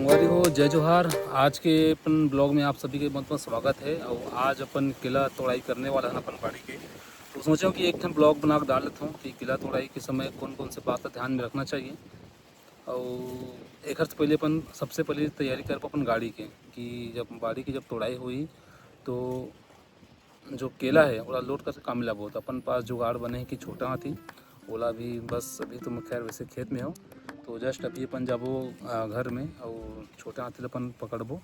संगवारी हो, जय जोहार। आज के अपन ब्लॉग में आप सभी के बहुत बहुत स्वागत है। और आज अपन किला तोड़ाई करने वाला है अपन बाड़ी के। तो सोचा कि एक ठन ब्लॉग बना के डाल लेता हूँ कि किला तोड़ाई के समय कौन कौन से बात का ध्यान में रखना चाहिए। और एक हफ्ते पहले अपन सबसे पहले तैयारी कर अपन गाड़ी के कि जब बाड़ी की जब तोड़ाई हुई तो जो केला है ओला लोड कर काम मिला बहुत अपन पास जुगाड़ बने हैं कि छोटा हाथी ओला भी बस अभी तो खैर वैसे खेत में हो तो जस्ट अभी अपन जाबो घर में और छोटे हाथी अपन पकड़बो।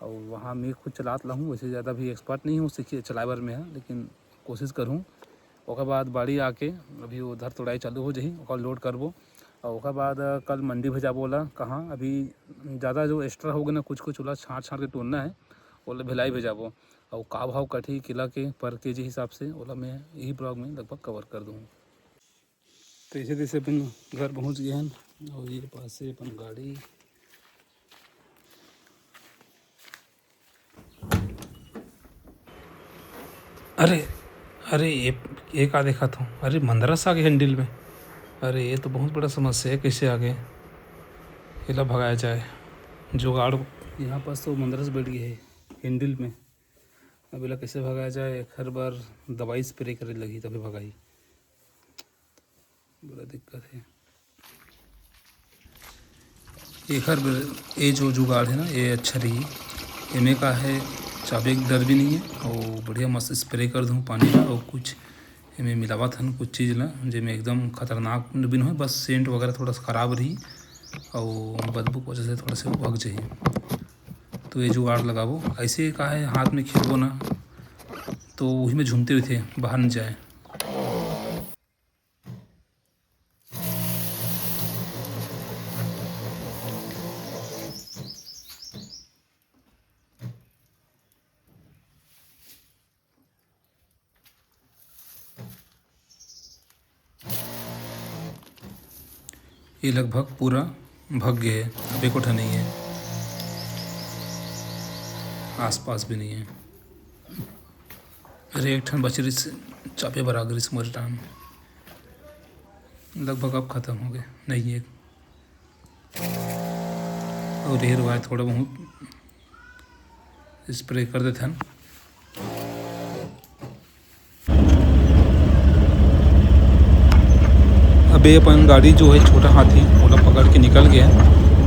और वहाँ मैं खुद चलात लहूँ, वैसे ज़्यादा भी एक्सपर्ट नहीं हूँ, सीखिए चलावर में है लेकिन कोशिश करूँ। ओकर बाद बाड़ी आके अभी उधर तोड़ाई चालू हो जाही, ओकर लोड करबो। और ओकर बाद कल मंडी भेजाबो ओला। कहाँ अभी ज़्यादा जो एक्स्ट्रा होगा ना कुछ कुछ ओला छाँट छाँट के तोड़ना है, ओला भिलाई भेजाबो। और का भाव कटी किला के पर केजी हिसाब से ओला मैं यही ब्लॉग में लगभग कवर कर दूँ। तो ऐसे तैसे अपन घर पहुँच गए हैं और ये पास से अपन गाड़ी अरे अरे ये का देखा था, अरे मंदरस आ गए हैंडल में। अरे ये तो बहुत बड़ा समस्या है, कैसे आ गए इला भगाया जाए जुगाड़। यहाँ पास तो मंदरस बैठ गई है हैंडल में, अब इला कैसे भगाया जाए। हर बार दवाई स्प्रे करे लगी तभी भगाई, बड़ा दिक्कत है। एक हर ये जो जुगाड़ है ना ये अच्छा रही, एम का है चाबे का डर भी नहीं है और बढ़िया मस्त स्प्रे कर दूँ पानी का। और कुछ एमें मिलावत हन कुछ चीज़ ला जेमें एकदम खतरनाक भी नहीं हो, बस सेंट वगैरह थोड़ा सा ख़राब रही और बदबू की वजह से थोड़ा से भग जाए। तो ये जुगाड़ लगाबो, ऐसे का है हाथ में खेलबो ना तो वही में झूमते हुए थे बाहर न जाए। ये लगभग पूरा भग गए है, अब एक उठा नहीं है, आसपास भी नहीं है। अरे एक ठन बचरी से चापे बरागरी से मोर टाइम लगभग अब ख़त्म हो गए, नहीं है और ढेर हुआ है, थोड़ा बहुत स्प्रे कर देते हैं। अभी अपन गाड़ी जो है छोटा हाथी ओला पकड़ के निकल गया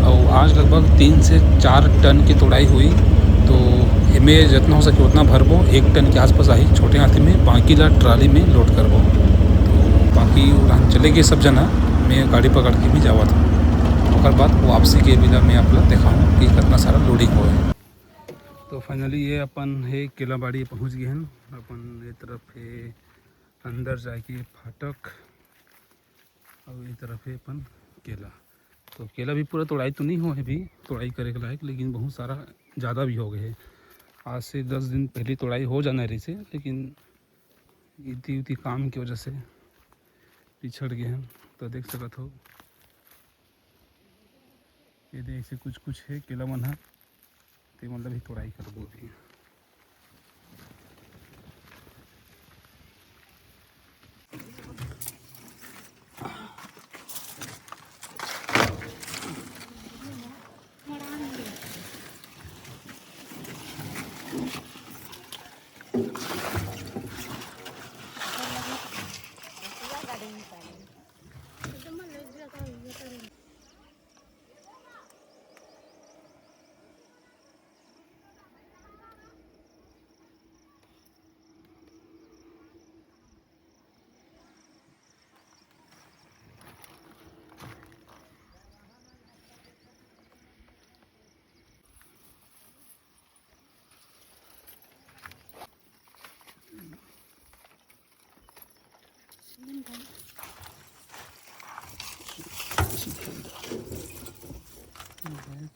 और आज लगभग 3 से 4 टन की तोड़ाई हुई। तो इमें जितना हो सके उतना भरबो, 1 टन के आसपास आई छोटे हाथी में, बाकी ला ट्राली में लोड करबो। तो बाकी उड़ान चले गए सब जना, मैं गाड़ी पकड़ के भी जावा था। और बाद वापसी के बिना मैं आप लोग दिखाऊँ कि कितना सारा लोडिंग हो है। तो फाइनली ये अपन है किला बाड़ी पहुँच गए हैं। अपन ये तरफ है अंदर जाके फाटक और ये तरफ है अपन केला। तो केला भी पूरा तोड़ाई तो नहीं हो है, भी तोड़ाई करे के लायक, लेकिन बहुत सारा ज़्यादा भी हो गए है। आज से 10 दिन पहले तोड़ाई हो जाना रही से, लेकिन इतनी उतनी काम की वजह से पिछड़ गए हैं। तो देख सकत हो ये देख से कुछ कुछ है केला मन है, तो मतलब ही तोड़ाई करबो भी।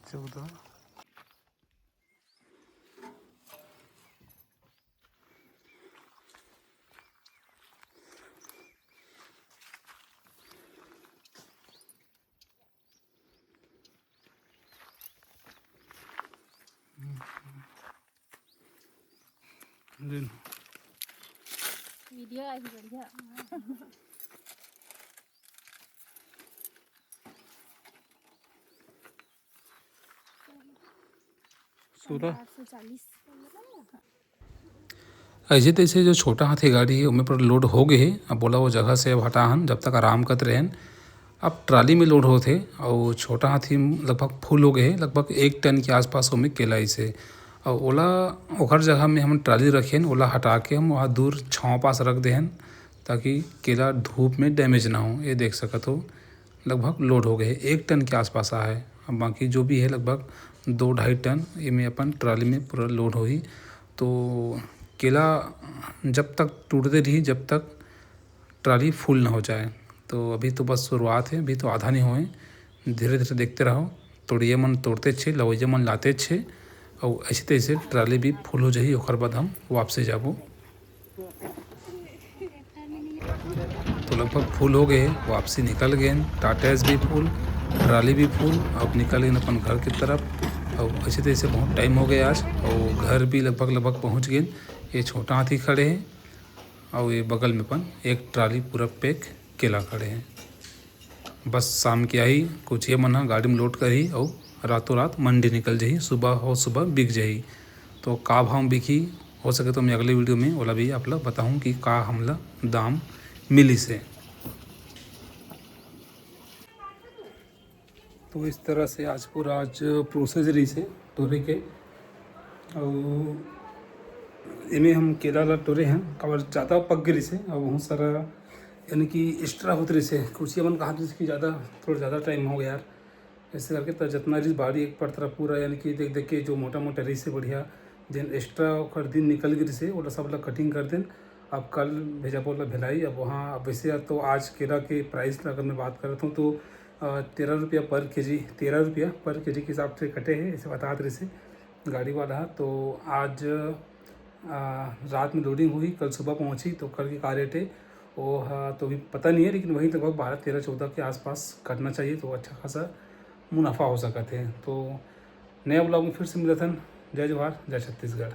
चौदह वीडियो आई बढ़िया। 16 840। ऐसे तैसे जो छोटा हाथी गाड़ी है उनमें पर लोड हो गए है। अब बोला वो जगह से अब हटाहन जब तक आराम करते रहन। अब ट्राली में लोड होते और छोटा हाथी लगभग फुल हो गए, लगभग 1 टन के आसपास में केला इसे। और ओला ओखर जगह में हम ट्राली रखें, ओला हटा के हम वहाँ दूर छाँव पास रख देहन ताकि केला धूप में डैमेज ना हो। ये देख सकत हो लगभग लोड हो गए 1 टन के आसपास है। अब बाकी जो भी है लगभग 2-2.5 टन ये में अपन ट्राली में पूरा लोड हो ही। तो केला जब तक टूटते रही जब तक ट्राली फुल ना हो जाए। तो अभी तो बस शुरुआत है, अभी तो आधा नहीं हुए, धीरे धीरे देखते रहो। तोड़िए मन तोड़ते छे, लवैया मन लाते छे और ऐसे तैसे ट्राली भी फुल हो जाही। ओकर बाद हम वापसी जाबो। तो लगभग फुल हो गए, वापसी निकल गए, टाटा भी फुल, ट्राली भी फुल। अब निकल गए अपन घर की तरफ। और ऐसे तैसे बहुत टाइम हो गया आज और घर भी लगभग पहुँच गए। ये छोटा हाथी खड़े हैं और ये बगल में अपन एक ट्राली पूरा पैक केला खड़े हैं। बस शाम के आई कुछ ये मना गाड़ी में लोड करी और रातों रात मंडी निकल जाही, सुबह हो सुबह बिक जाही। तो का भाव बिकी हो सके तो मैं अगले वीडियो में वाला भी आप लोग बताऊँ कि का हमला दाम मिली से। तो इस तरह से आज पूरा प्रोसेस रही से तोरे के। और इमें हम केला ला टोरे हैं काबर ज़्यादा पक गई से और बहुत सारा यानी कि एक्स्ट्रा होते रही से कुछ मन कहा कि ज़्यादा थोड़ा ज़्यादा टाइम हो गया यार। ऐसे करके तो जितना रही बाड़ी एक पर तरफ पूरा यानी कि देख देख के जो मोटा मोटा रही से बढ़िया दिन एक्स्ट्रा और दिन निकल गई से वो सब लोग कटिंग कर दें। अब कल भेजा बोला भिलाई। अब वहाँ अब वैसे तो आज केला के प्राइस अगर मैं बात करता हूँ तो 13 रुपया पर केजी, 13 रुपया पर केजी के हिसाब से कटे हैं ऐसे बता रहे से गाड़ी वाला। तो आज रात में लोडिंग हुई, कल सुबह पहुंची। तो कल की कार रेट है वो तो अभी पता नहीं है, लेकिन वही लगभग 12-13-14 के आसपास करना चाहिए तो अच्छा खासा मुनाफा हो सकते हैं। तो नया ब्लॉग में फिर से मिलते हैं। जय जवाहर, जय छत्तीसगढ़।